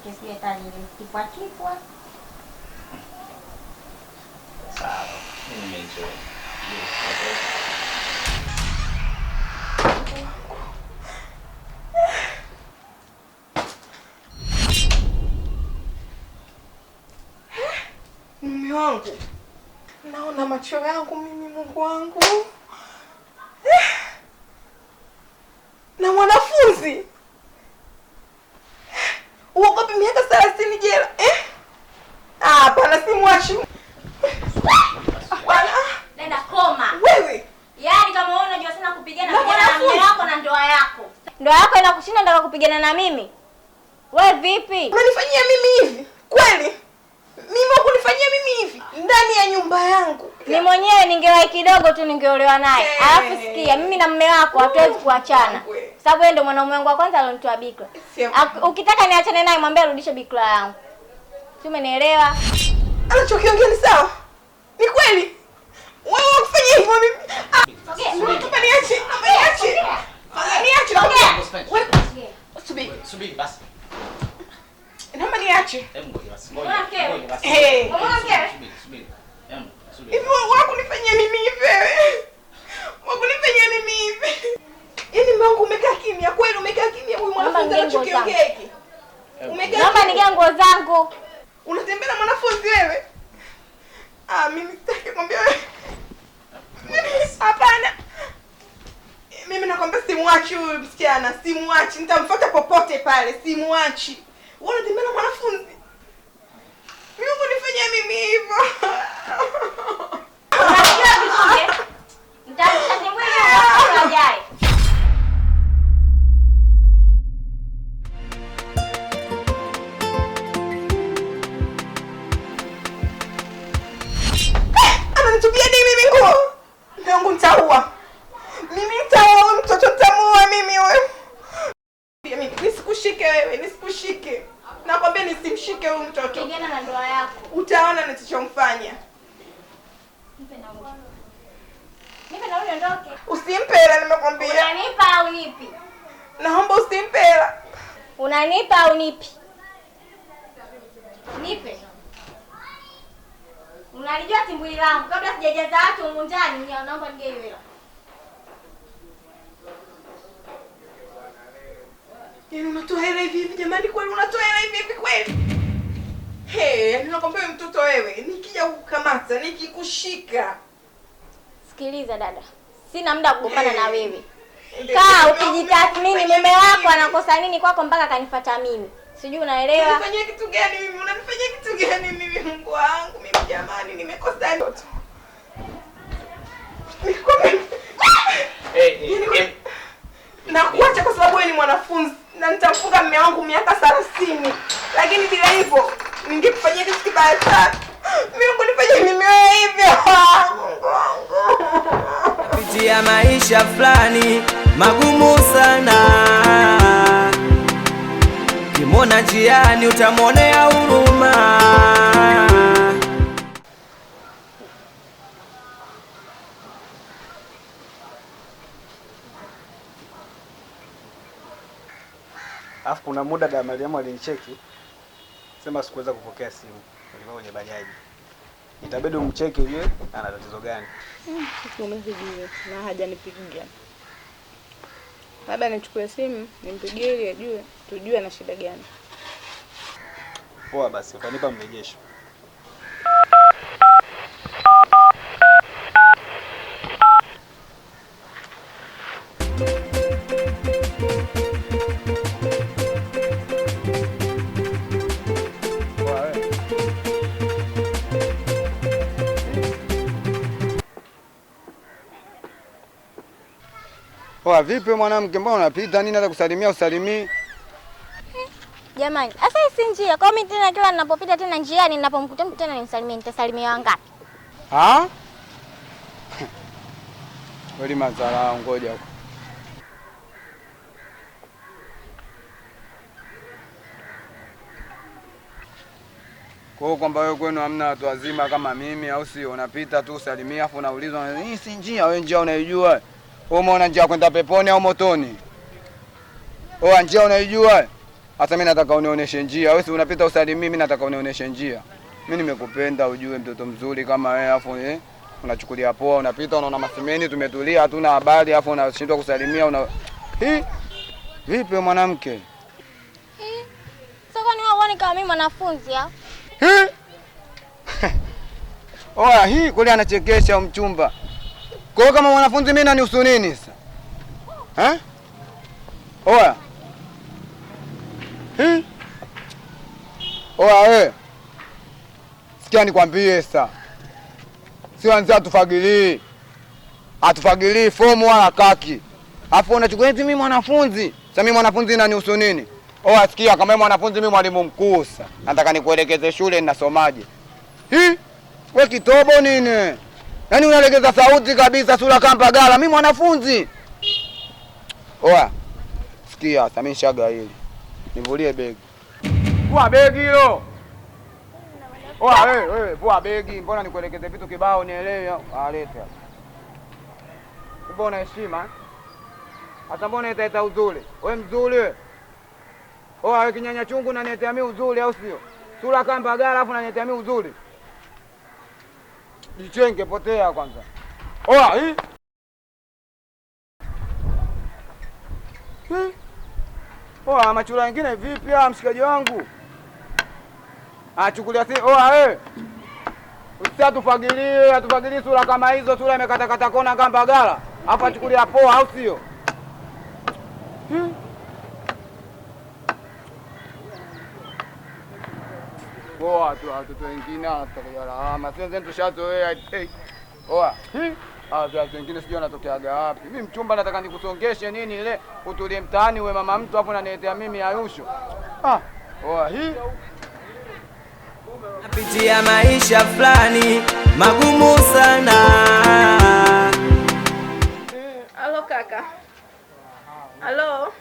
mwanamke sio tani tipwa. Sawa. Mimi nimeenjoy. Mume wangu. Naona macho yangu mimi, Mungu wangu. Na mwanafunzi. Uogopi miaka 30 jela? Hapana, simwachi. Hapana. Nenda koma. Wewe. Yaani kama wewe unajua sana kupigana na mume wako na ndoa yako. Ndoa yako inakushinda ndio kupigana na mimi? Wewe vipi? Unanifanyia mimi hivi? Kweli? Mimi wakunifanyia mimi hivi ndani ya nyumba yangu? Ni mwenyewe ningewahi kidogo tu ningeolewa naye. Alafu sikia, mimi na mume wako hatuwezi kuachana. Sababu yeye ndio mwanaume wangu wa kwanza alionitoa bikra. Ukitaka niachane naye mwambie arudishe bikra yangu. Si umenielewa? Anachokiongea ni sawa? Ni kweli? Wewe unafanya hivyo mimi? Naomba niache. Niache. Subiri basi. Naomba niache. Hebu ngoja basi. Subiri. Hivi wakunifanyia mimi hivi wewe? Wakunifanyia mimi hivi? Yaani Mungu umekaa kimya, kweli umekaa kimya, huyu mwanafunzi anachokiongea hiki. Naomba nige nguo zangu. Unatembea na mwanafunzi wewe? Mimi sitaki kwambia wewe. Hapana. Mimi nakwambia simwachi huyu msichana, simwachi. Nitamfuata popote pale, simwachi. Wewe unatembea na mwanafunzi? Mungu nifanyia mimi hivyo. Unajua vizuri? Nitasimwia kwa baadaye. Ananitupia nini mimi nguo? Mungu nitaua. Mimi nitaua mtoto, nitamuua mimi wewe. Mimi nisikushike wewe, nisikushike. Nakwambia nisimshike huyu mtoto. Pigana na ndoa yako. Utaona nitachomfanya. Nipe nauli ondoke. Usimpe hela nimekwambia. Unanipa au nipi? Naomba usimpe hela. Unanipa au nipi? Nipe. Unalijua timbuli langu kabla sijajaza watu humu ndani, naomba nige hiyo hela. Yaani unatoa hela hivi hivi jamani, kweli unatoa hela hivi hivi kweli? Yaani nakwambia mtoto wewe, nikija kukamata, nikikushika. Sikiliza dada. Sina muda kugombana na wewe. Kaa ukijitathmini mume wako anakosa nini kwako mpaka kanifuata mimi. Sijui unaelewa? Unanifanyia kitu gani mimi? Unanifanyia kitu gani mimi, Mungu wangu? Mimi jamani nimekosa ndoto. Na kuacha kwa sababu wewe ni mwanafunzi na nitamfunga mume wangu miaka 30. Lakini bila hivyo ningekufanyia kitu kibaya sana. Mungu nifanyie mimi wewe hivyo. Pitia maisha fulani magumu sana. Kimona njiani utamwonea huruma. Alafu kuna muda da Mariamu alinicheki. Sema sikuweza kupokea simu. Nilikuwa kwenye bajaji. Itabidi umcheki ujue ana tatizo gani. Umempigia na hajanipigia. Labda nichukue simu nimpigie ili ajue tujue ana shida gani. Poa basi utanipa mrejesho. Poa vipi mwanamke, mbona unapita nini hata kusalimia usalimii? Jamani, sasa hii si njia. Kwa mimi tena kila ninapopita tena njiani ninapomkuta mtu tena nimsalimie, nitasalimia wangapi? Kweli madhara, ngoja huko. Kwa kwamba wewe kwenu hamna watu wazima kama mimi au sio? Unapita tu usalimia afu unaulizwa hii si njia, wewe njia unaijua? Wewe umeona njia kwenda peponi au motoni? Njia unaijua? Hata mimi nataka unionyeshe njia. Wewe si unapita usalimii, mimi nataka unionyeshe njia. Mimi nimekupenda ujue mtoto mzuri kama wewe afu unachukulia poa, unapita unaona masimeni tumetulia hatuna habari afu unashindwa kusalimia Vipi mwanamke? Sasa ni wewe kama mimi mwanafunzi au? Oya, hii kule anachekesha mchumba. Kwa hiyo kama mwanafunzi mimi nanihusu nini sasa? Oya. Oya wewe. Sikia nikwambie sasa. Si anza atufagilii. Atufagilii fomu wala kaki. Afu unachukua eti mimi mwanafunzi. Sasa mimi mwanafunzi nanihusu nini? Oya sikia kama mimi mwanafunzi mimi mwalimu mkuu sasa. Nataka nikuelekeze shule ninasomaje. Wewe kitobo nini? Yaani unalegeza sauti kabisa sura kama gala. Mimi mwanafunzi. Oya. Sikia, sasa mimi shaga hili. Nivulie begi. Vua begi hilo. Oya wewe, vua begi. Mbona nikuelekeze vitu kibao nielewe? Aleta. Mbona heshima? Hata mbona itaita uzuri? Wewe mzuri wewe. Oya wewe kinyanya chungu na niletea mimi uzuri au sio? Sura kama gala alafu unaniletea mimi uzuri. Jichenge potea kwanza. Oya Oya machula wengine vipi mshikaji wangu? Chukulia si oya Usitufagilie sura kama hizo, sura imekata kona kamba gala. Hapa chukulia poa au sio? Poa tu watoto wengine watakuja lawama. Sisi tushazoea. Oa. Watu wengine sijui wanatokeaga wapi. Mimi mchumba nataka nikusongeshe nini ile utulie mtaani wewe mama mtu hapo unaniletea mimi ayusho. Oa napitia maisha fulani magumu sana. Halo kaka. Halo.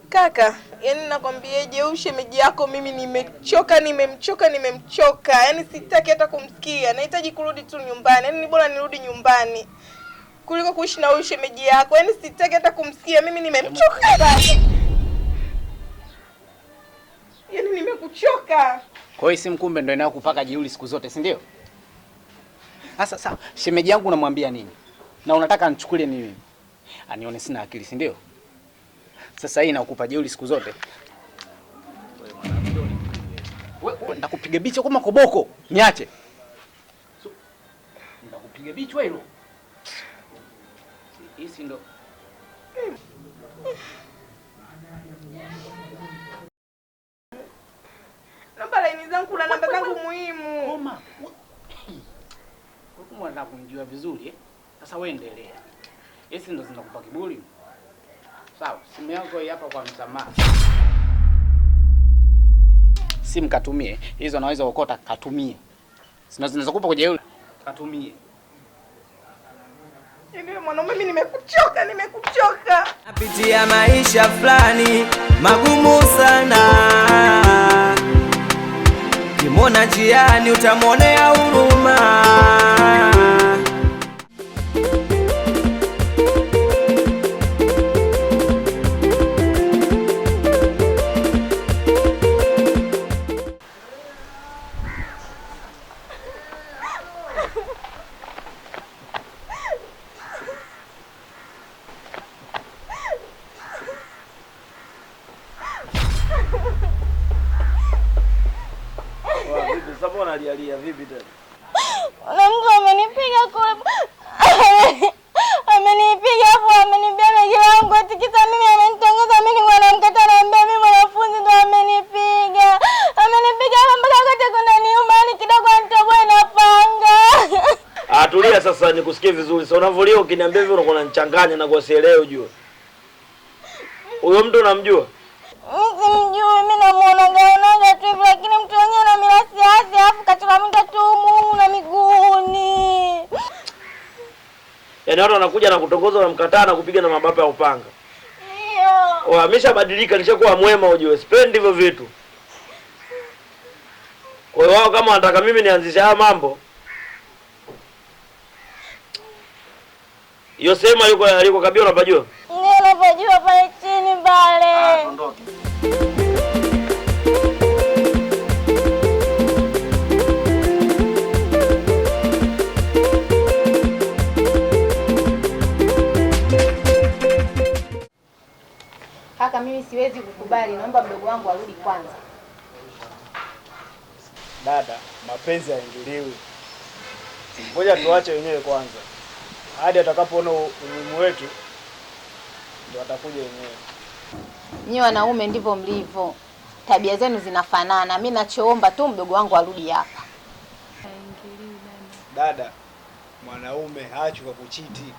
Kaka, yaani nakwambieje huyu shemeji yako mimi nimemchoka. Yaani sitaki hata kumsikia. Nahitaji kurudi tu nyumbani. Yaani ni bora nirudi nyumbani kuliko kuishi na huyu shemeji yako. Yaani sitaki hata kumsikia. Mimi nimemchoka. Yaani nimekuchoka. Kwa hiyo simu kumbe ndio inayokupaka jeuri siku zote, si ndio? Sasa shemeji yangu unamwambia nini? Na unataka nichukulie nini? Anione sina akili, si ndio? Sasa hii inakupa jeuri siku zote. Wewe ndakupiga bicho kama koboko. Niache. Ndakupiga bicho hilo. Hii ndo. Namba laini zangu na namba zangu muhimu. Koma. Wewe unataka kunijua vizuri Sasa wewe endelea. Hizi ndo zinakupa kiburi. Sawa, simu yako hii hapa kwa msamaha. Simu katumie. Hizo naweza ukota katumie. Zinaweza kukupa kwenye yule. Katumie. Yule mwanaume mimi nimekuchoka. Napitia maisha fulani magumu sana. Kimona njiani utamwonea huruma. Alialia vipi tena? Na mtu amenipiga kule. Amenipiga hapo, amenibia begi langu eti kisa mimi amenitongoza mimi mwanamke tena mimi mwanafunzi ndo amenipiga. Amenipiga mpaka kote kuna niuma ni kidogo nitoboe na panga. Tulia sasa nikusikie vizuri. Sasa unavolia ukiniambia hivyo unakuwa unanichanganya na kusielewa ujue. Huyo mtu unamjua? Simjui, mimi namuona gaonaga tu hivi lakini mtu mwenyewe na mirasi hasi afu katoka minga tu mumu na miguuni. Yaani watu wanakuja na kutongoza na mkataa na kupiga na mabapa ya upanga. Ndio. Ameshabadilika, nishakuwa mwema ujue. Sipendi hivyo vitu. Kwa hiyo wao kama wanataka mimi nianzishe haya mambo. Hiyo sema yuko Kabila unapajua? Ndio napajua pale chini Bale. Tuondoke. Kaka, mimi siwezi kukubali, naomba mdogo wangu arudi kwanza. Dada, mapenzi haingiliwi. Ngoja tuache wenyewe kwanza. Hadi atakapoona umuhimu wetu ndio atakuja wenyewe. Nyinyi wanaume ndivyo mlivyo. Tabia zenu zinafanana. Mimi nachoomba tu mdogo wangu arudi hapa. Dada, mwanaume haachi kwa kuchiti.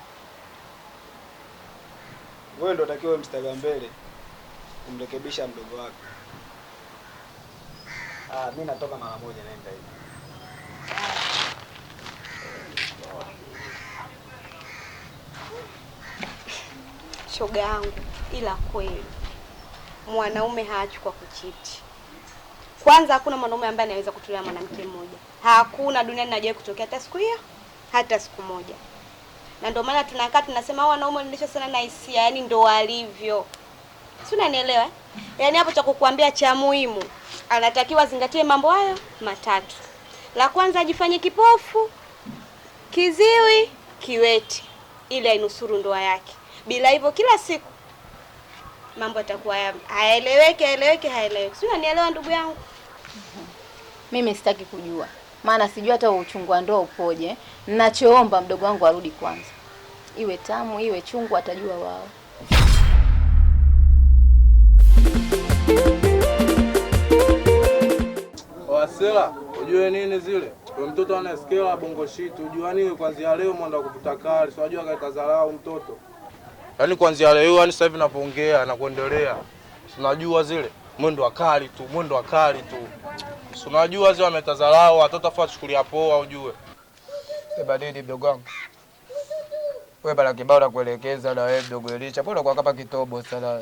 Wewe ndio utakiwa mstari wa mbele kumrekebisha mdogo wako. Mimi natoka mara moja naenda hivi. Shoga yangu, ila kweli mwanaume haachi kwa kuchiti. Kwanza hakuna mwanaume ambaye anaweza kutulia mwanamke mmoja. Hakuna duniani hajawahi kutokea hata siku hiyo, hata siku moja. Na ndio maana tunakaa tunasema wanaume wanaendesha sana na hisia, yani ndio walivyo. Si unanielewa? Yaani hapo cha kukuambia cha muhimu, anatakiwa zingatie mambo hayo matatu. La kwanza ajifanye kipofu, kiziwi, kiwete ili ainusuru ndoa yake. Bila hivyo kila siku mambo yatakuwa haeleweki. Si unanielewa ndugu yangu? Mimi sitaki kujua. Maana sijui hata uchungu wa ndoa upoje. Ninachoomba mdogo wangu arudi kwanza. Iwe tamu, iwe chungu atajua wao. Wasela, ujue nini zile? Kwa mtoto anasikela bongo shit, ujua nini kwanza leo mwenda kukutakali. So unajua kaita dharau mtoto. Yaani kwanza leo yani sasa hivi ninapoongea na kuendelea. Unajua zile mwendo akali tu. Si unajua zile wametazarau watoto afa chukulia poa ujue. Badidi mdogo wangu. Wewe bala kibao na kuelekeza na wewe mdogo Elisha. Bora kwa kapa kitobo sala.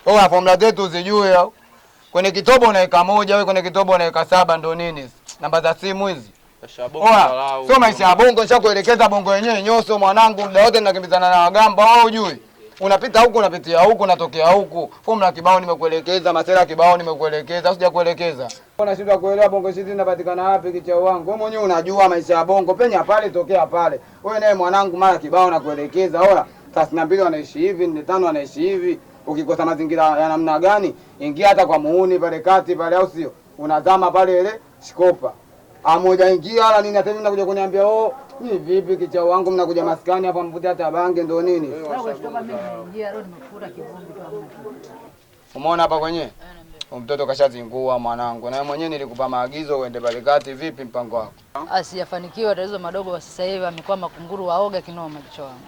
Wewe formula zetu zijue au? Kwenye kitobo unaweka moja, wewe kwenye kitobo unaweka 7 ndo nini? Namba za simu hizi. Sio maisha ya bongo, nishakuelekeza bongo yenyewe nyoso mwanangu, muda wote ninakimbizana na wagamba wao ujue. Unapita huku unapitia huku unatokea huku. Formula kibao nimekuelekeza, masela kibao nimekuelekeza, usija kuelekeza. Unashindwa kuelewa bongo shiti inapatikana wapi kichao wangu. Wewe mwenyewe unajua maisha ya bongo, penya pale tokea pale. Wewe naye mwanangu mara kibao nakuelekeza. Oya, 32 wanaishi hivi, 45 wanaishi hivi. Ukikosa mazingira ya namna gani, ingia hata kwa muuni pale kati pale au sio? Unazama pale ile shikopa. Amoja ingia ala nini hata mnakuja kuniambia ni vipi kichao wangu mnakuja maskani hapa mvute hata bange ndo nini? Umeona hapa kwenye? Mtoto kashazingua mwanangu. Na mwenyewe nilikupa maagizo uende pale kati, vipi mpango wako? Asijafanikiwa tatizo madogo wa sasa hivi amekuwa makunguru waoga kinoma kichwa wangu.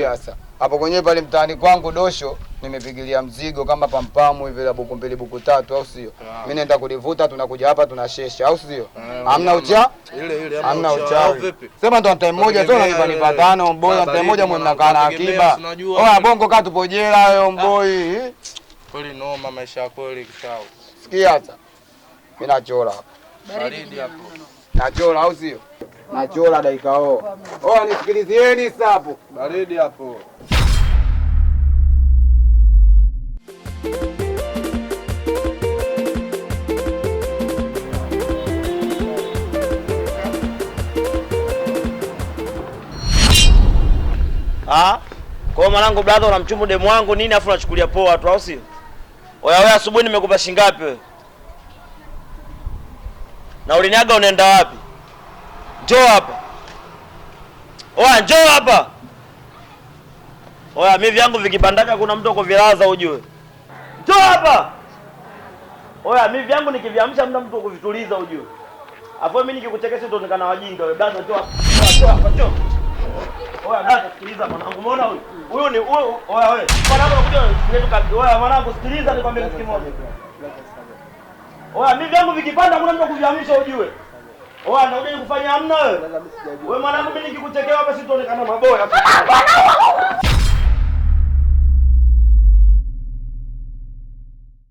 Sasa hapo kwenye pale mtaani kwangu dosho nimepigilia mzigo kama pampamu hivi la buku 2 buku 3 au sio? Mimi naenda kulivuta tunakuja hapa tunashesha au sio? Hamna ucha? Hamna ucha. Sema ndo time moja sio unanipa nipa 5 mboya time moja mnakaa na akiba. Oya bongo kaa tupo jela hayo mboi. Kweli noma maisha yako kweli kishao. Sikia hata. Mimi nachora. Baridi hapo. Nachora au sio? Nachora dakika ho. Nisikilizieni sasa hapo. Baridi hapo. Kwa mwanangu brother unamchumu demu wangu nini afu unachukulia poa tu au sio? Oya wewe asubuhi nimekupa shingapi wewe? Na uliniaga unaenda wapi? Njoo hapa. Oya njoo hapa. Oya mimi vyangu vikipandaka kuna mtu uko vilaza ujue. Njoo hapa. Oya mimi vyangu nikiviamsha mtu uko vituliza ujue. Afu mimi nikikuchekesha utaonekana wajinga wewe. Brother njoo hapa. Njoo hapa njoo. Oya brother sikiliza mwanangu umeona huyu? Huyu ni huyu. Oya wewe. Mwanangu unakuja oya mwanangu sikiliza nikwambie kitu kimoja. Oya mimi vyangu vikipanda kuna mtu kuviamsha ujue. Oya na uje kufanya hamna wewe. Wewe mwanangu mimi nikikuchekea hapa sitaonekana maboya.